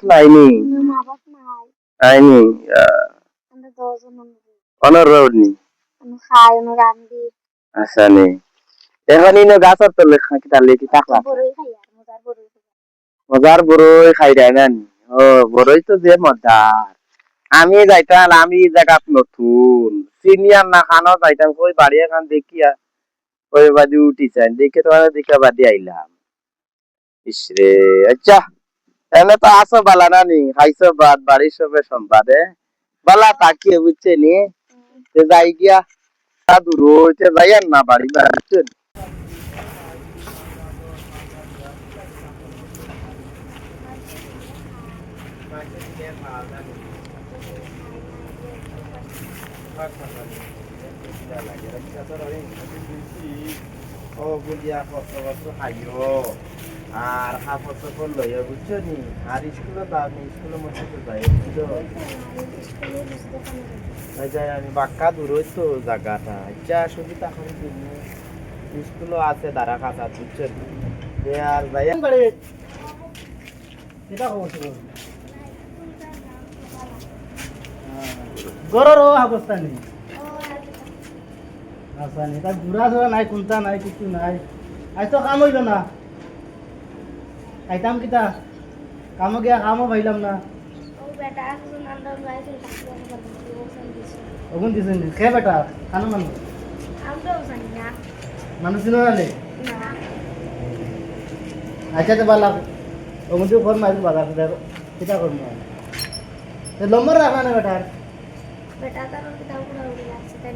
নাইনি মা বাপ নাই আইনি আমরা 10 জন অনর রোডনি খাই রান্ধি আচ্ছা নে এখন ইনো গাছর তলে তালে কি থাকলা বড়ই খাই আর মজার বড়ই মজার বড়ই খাই দেয় না ও বড়ই তো যে মজার আমি যাইতাম আমি এই জায়গাত নতুন সিনিয়র না খানো যাইতাম কই বাড়ি এখন দেখিয়া ওই বাদি উঠিছেন দেখে তোমার দিকে বাদি আইলাম ইসরে আচ্ছা এনে তো আসো বালা না নি খাইছো বাদ বাড়ির সবে সম্বাদে বালা তাকিয়ে বুঝছে নি যাই গিয়া দূর হইতে যাই আর না বাড়ি বাড়িছেন ও বুঝিয়া কষ্ট কষ্ট খাইও আর কাপড় চাপড় লইয়া বুঝছো নি আর স্কুলে যাও নি স্কুলের মধ্যে তো যাই যাই আমি বাক্কা দূর হইতো জায়গাটা ইচ্ছা সুবিধা করে দিন স্কুলও আছে দাঁড়া কাছা বুঝছো আর যাই এটা খবর গরর অবস্থা নেই আচ্ছা নেই তার ঘুরা ধরা নাই কোনটা নাই কিছু নাই আজ তো কাম হইল না খাইতাম কিতা কামো গিয়া কামও পাইলাম না ওগুন দিছেন খে বেটা খানো মানুষ মানুষ ছিল না আচ্ছা তো বালা ওগুন তো ফোন মারি বাজার কিতা করবো লম্বর রাখা না বেটার বেটা তার কিতাব পড়া উড়ে লাগছে তাই